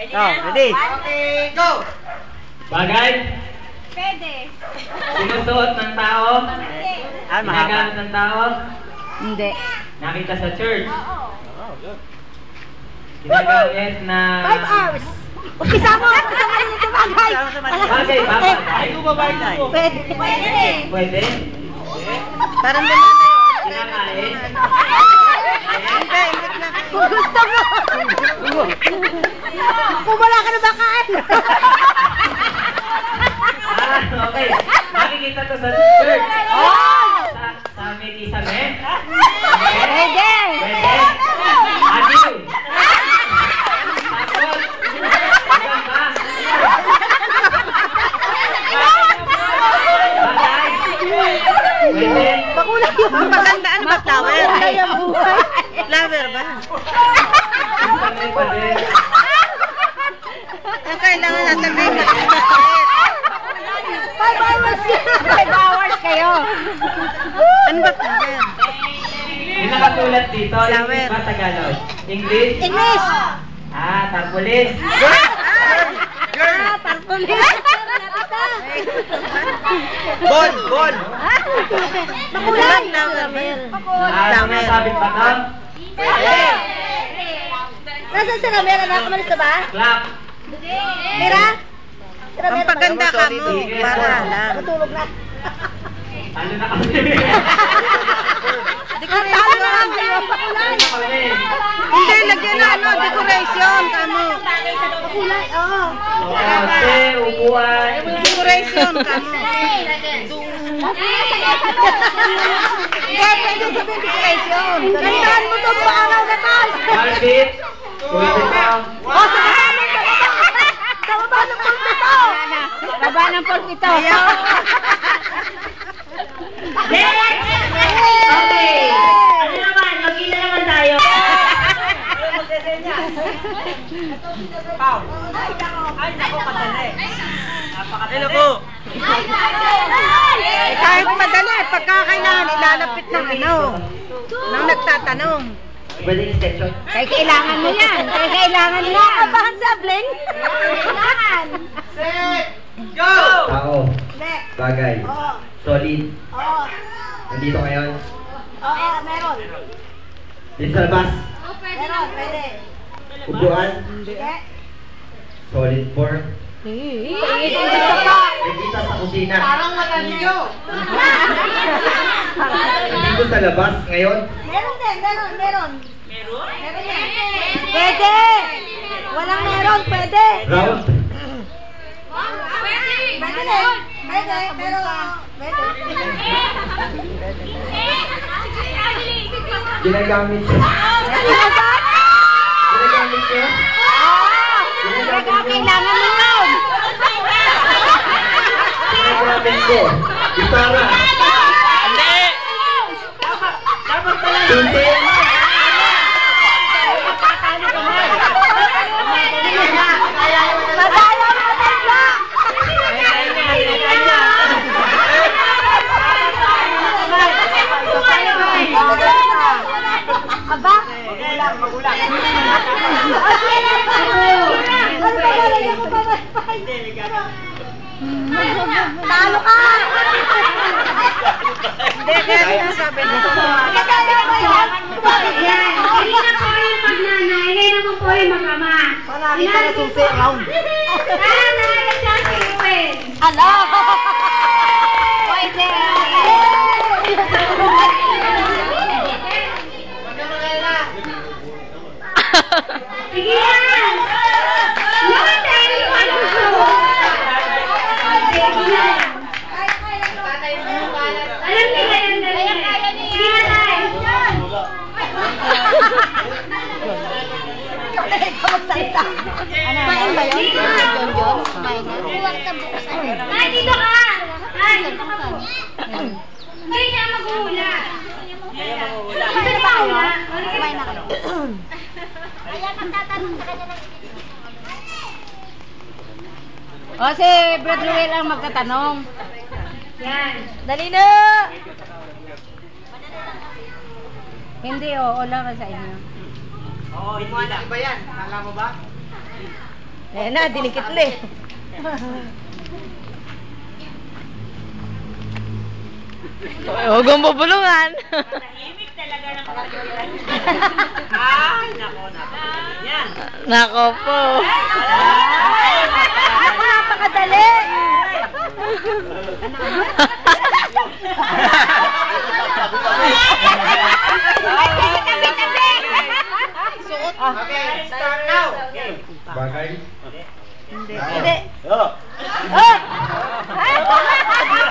Oh, ready? Okay, go! Bagay? Pwede. Sinusuot ng tao? Ah, mahaba. Ginagamit ng tao? Hindi. Nakita sa church? Oo. Ginagamit na... 5 hours. Umpisa mo. Umpisa mo yung tumagay. Bagay, bagay. Ay, bumabay na eh. Pwede. Pwede. Pwede? Parang naman na yun. Kinakain? Hindi, ingit na. Kung gusto mo. Kung wala ka na bakain. Okay. Nakikita to sa church. Oh! Sa may kisame? Pwede. Pwede? Adiw? Tapos? Hanggang ba? Bagay? Pwede? Makulay yung Ang maganda, ano ba, flower? Makulay ang buhay. Flower ba? Kisame pa din. Ang kailangan natin may 5 hours. 5 hours kayo. Ano ba flower? Yung nakasulat dito, Flower. English ba Tagalog? English? English. Tarpaulin. Tarpaulin. Ball, ball. Makulay. Sinasabit ba to? Pwede. Nasaan si Ramel? Anak, umalis na ba? Clock. Mira? Ang paganda ka mo, para lang. Matulog na. Ano na kami? Talo na lang kayo. Makulay. Ano kami? Hindi, lagyan na ano, decoration, kamo. Makulay, oo. Kasi, upuan. Decoration, kamo. Kaya pwede sabihin decoration. Gandaan mo ito, paaraw na tayo. Barbit. Pwede pa. O, sa baba ng pulpito. Baba ng pulpito. Okay. Ano naman? Mag-ina naman tayo. Ay, nako, padali. Ay, nako. Kahit madali, pagka kailangan, ilalapit ng ano, nang nagtatanong. Pwede extension. Kaya kailangan mo yan. Kaya kailangan mo yan. Nakakabahan sa bling? Kailangan. Set! Go! Tao. Hindi. Bagay. Oo. Solid. Oo. Nandito ngayon. Oo, meron. Dito sa labas. Meron, pwede. Upuan. Hindi. Solid form. Gusto pa. Nandito sa kusina. Parang maganyo! Nandito sa labas ngayon. Meron din, meron. Meron din. Pwede. Walang meron, pwede. Round. Pwede din. Pwede, pero pwede. Ginagamit siya. Ginagamit siya. Kailangan mo yun. Ginagamit ko. Gitara. Hindi. Hindi. Masaya mo talaga. Aba? Magulang. Talo ka! Hindi, kaya sinasabi nito. Yan. Hindi na po yung magnanay. Ngayon naman po yung mag-ama. Marami ka na susi round. Nanay at saka si Gwen. Ala! Pwede! Sige yan. Lahat tayo yung ano ko. Sige yan. Alam niyo ba yan? Sige na tayo. Ano? Main ba yun? John John? Main na? Ay, dito ka. Ay, dito ka po. Hindi siya maghuhula. Hindi siya maghuhula. Kumain na kayo. Kaya magtatanong sa kanya ng O, si Brad Ruel ang magtatanong. Yan. Dali na! Hindi, oo lang sa inyo. Oo, hindi lang. Iba yan. Alam mo ba? Ayan na, dinikitli. Huwag mong bubulungan. Tahimik talaga ng kapatid. Ay, nako. Yan. Nako po. Napakadali. Okay, start now. Bagay. Hindi. Oh. Oh!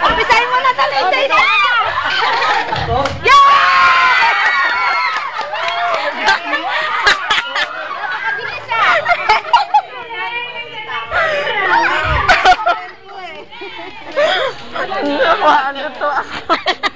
Umpisahin mo na tali. Ano to?